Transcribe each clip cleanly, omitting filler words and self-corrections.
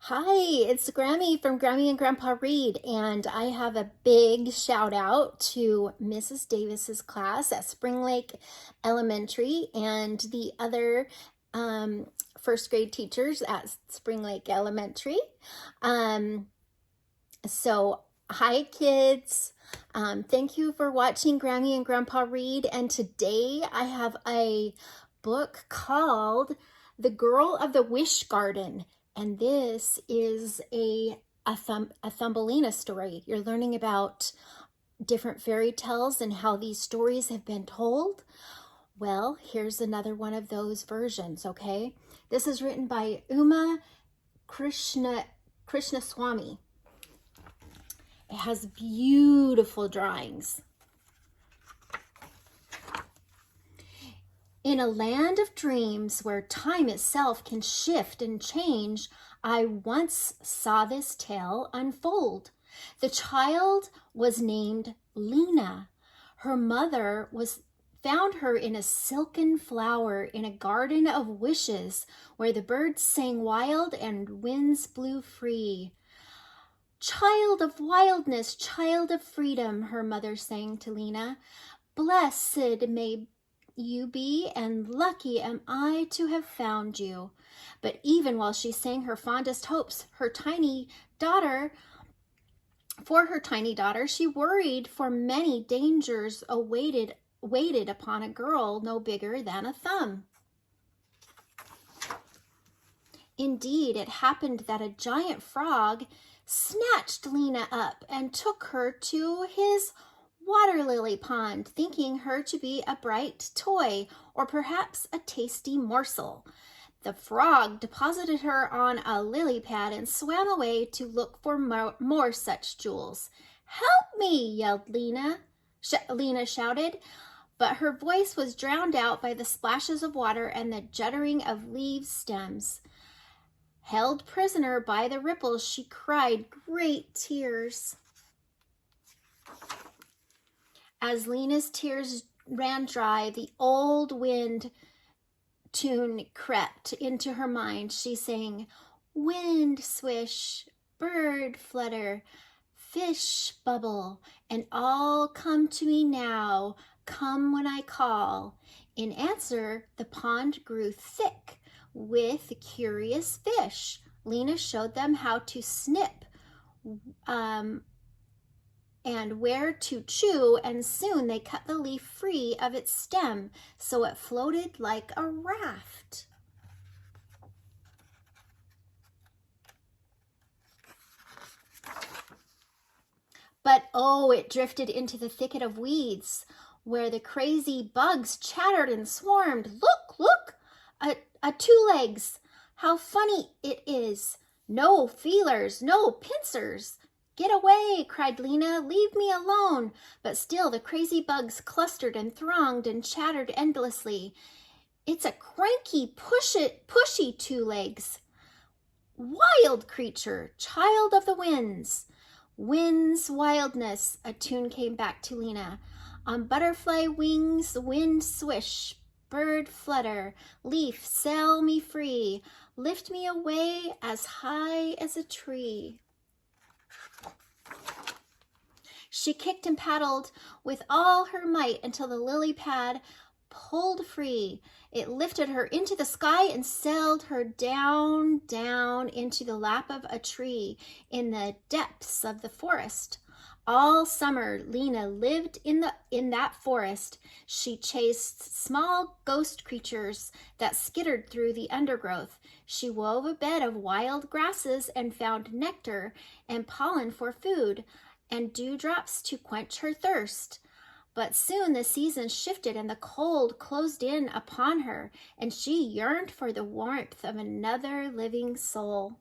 Hi, it's Grammy from Grammy and Grandpa Read, and I have a big shout out to Mrs. Davis's class at Spring Lake Elementary and the other first grade teachers at Spring Lake Elementary. Um, hi kids. Thank you for watching Grammy and Grandpa Read, and today I have a book called The Girl of the Wish Garden. And this is a Thumbelina story. You're learning about different fairy tales and how these stories have been told. Well, here's another one of those versions, okay? This is written by Uma Krishnaswami. It has beautiful drawings. In a land of dreams where time itself can shift and change, I once saw this tale unfold. The child was named Lena. Her mother found her in a silken flower in a garden of wishes where the birds sang wild and winds blew free. Child of wildness, child of freedom, her mother sang to Lena. Blessed may you be, and lucky am I to have found you. But even while she sang her fondest hopes, for her tiny daughter, she worried, for many dangers waited upon a girl no bigger than a thumb. Indeed, it happened that a giant frog snatched Lena up and took her to his water lily pond, thinking her to be a bright toy or perhaps a tasty morsel. The frog deposited her on a lily pad and swam away to look for more such jewels. Help me, yelled Lena. Lena shouted, but her voice was drowned out by the splashes of water and the juddering of leaf stems. Held prisoner by the ripples, she cried great tears. As Lena's tears ran dry, the old wind tune crept into her mind. She sang, wind swish, bird flutter, fish bubble, and all come to me now, come when I call. In answer, the pond grew thick with curious fish. Lena showed them how to snip, and where to chew, and soon they cut the leaf free of its stem, so it floated like a raft. But oh, it drifted into the thicket of weeds, where the crazy bugs chattered and swarmed. Look, look, a two-legs. How funny it is. No feelers, no pincers. Get away, cried Lena, leave me alone. But still the crazy bugs clustered and thronged and chattered endlessly. It's a cranky, pushy two-legs. Wild creature, child of the winds. Wind's wildness, a tune came back to Lena. On butterfly wings, wind swish, bird flutter, leaf sail me free, lift me away as high as a tree. She kicked and paddled with all her might until the lily pad pulled free. It lifted her into the sky and sailed her down, down into the lap of a tree in the depths of the forest. All summer, Lena lived in that forest. She chased small ghost creatures that skittered through the undergrowth. She wove a bed of wild grasses and found nectar and pollen for food, and dewdrops to quench her thirst. But soon the seasons shifted and the cold closed in upon her, and she yearned for the warmth of another living soul.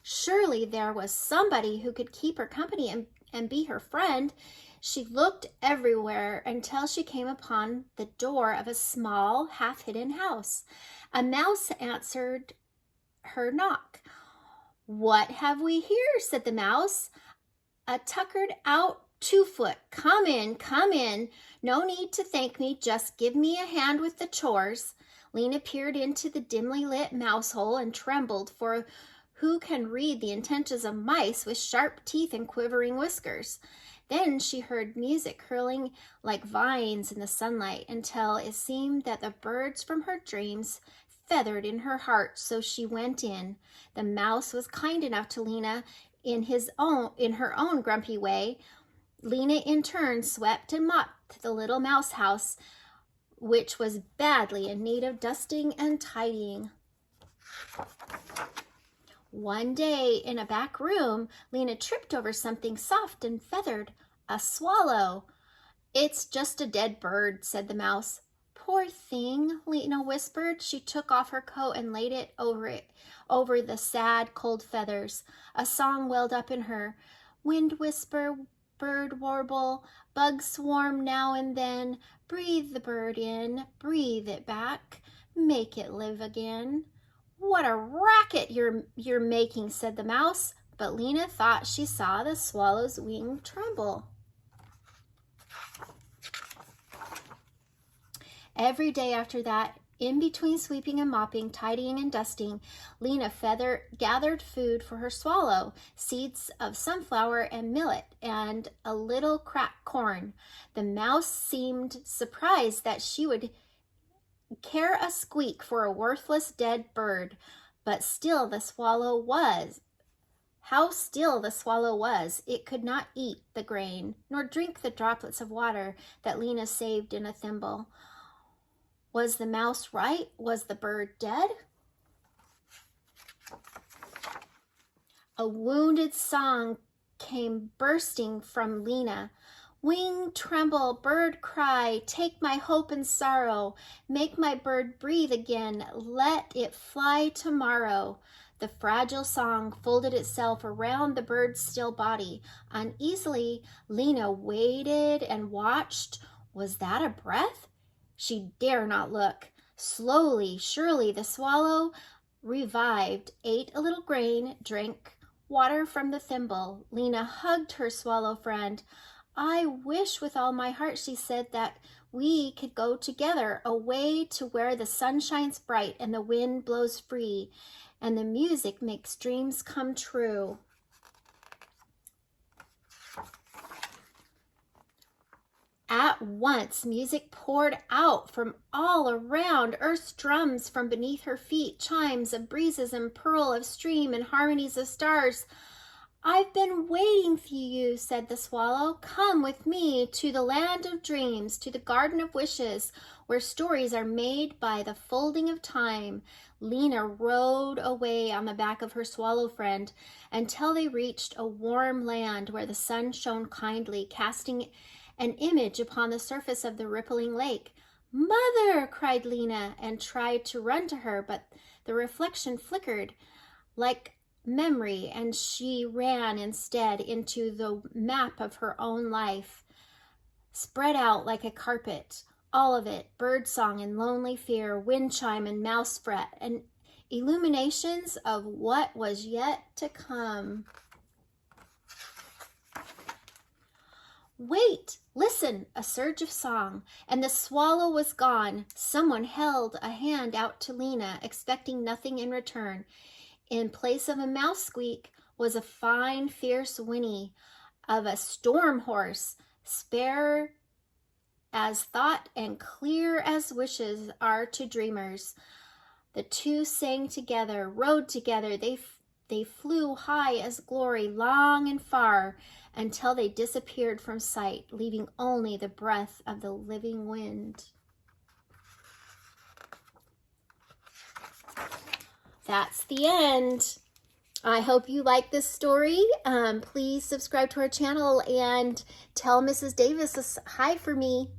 Surely there was somebody who could keep her company and be her friend. She looked everywhere until she came upon the door of a small, half-hidden house. A mouse answered her knock. What have we here? Said the mouse. A tuckered out 2-foot. Come in, come in. No need to thank me. Just give me a hand with the chores. Lena peered into the dimly lit mouse hole and trembled, for who can read the intentions of mice with sharp teeth and quivering whiskers? Then she heard music curling like vines in the sunlight, until it seemed that the birds from her dreams feathered in her heart. So she went in. The mouse was kind enough to Lena in her own grumpy way. Lena in turn swept and mopped the little mouse house, which was badly in need of dusting and tidying. One day in a back room, Lena tripped over something soft and feathered, a swallow. "It's just a dead bird," said the mouse. "Poor thing," Lena whispered. She took off her coat and laid it over the sad, cold feathers. A song welled up in her. "Wind whisper, bird warble, bug swarm now and then. Breathe the bird in, breathe it back, make it live again." "What a racket you're making," said the mouse, but Lena thought she saw the swallow's wing tremble. Every day after that, in between sweeping and mopping, tidying and dusting, Lena gathered food for her swallow, seeds of sunflower and millet, and a little cracked corn. The mouse seemed surprised that she would care a squeak for a worthless dead bird, but still the swallow was. How still the swallow was! It could not eat the grain, nor drink the droplets of water that Lena saved in a thimble. Was the mouse right? Was the bird dead? A wounded song came bursting from Lena. "Wing tremble, bird cry, take my hope and sorrow, make my bird breathe again, let it fly tomorrow." The fragile song folded itself around the bird's still body. Uneasily, Lena waited and watched. Was that a breath? She dare not look. Slowly, surely, the swallow revived, ate a little grain, drank water from the thimble. Lena hugged her swallow friend. "I wish with all my heart," she said, "that we could go together away to where the sun shines bright and the wind blows free and the music makes dreams come true." At once, music poured out from all around, earth's drums from beneath her feet, chimes of breezes and purl of stream and harmonies of stars. "I've been waiting for you," said the swallow. "Come with me to the land of dreams, to the garden of wishes, where stories are made by the folding of time." Lena rode away on the back of her swallow friend until they reached a warm land where the sun shone kindly, casting an image upon the surface of the rippling lake. "Mother!" cried Lena, and tried to run to her, but the reflection flickered like memory, and she ran instead into the map of her own life, spread out like a carpet, all of it, bird song and lonely fear, wind chime and mouse fret, and illuminations of what was yet to come. "Wait, listen," a surge of song, and the swallow was gone. Someone held a hand out to Lena, expecting nothing in return. In place of a mouse squeak was a fine, fierce whinny of a storm horse, spare as thought and clear as wishes are to dreamers. The two sang together, rode together. They flew high as glory, long and far, until they disappeared from sight, leaving only the breath of the living wind. That's the end. I hope you like this story. Please subscribe to our channel and tell Mrs. Davis hi for me.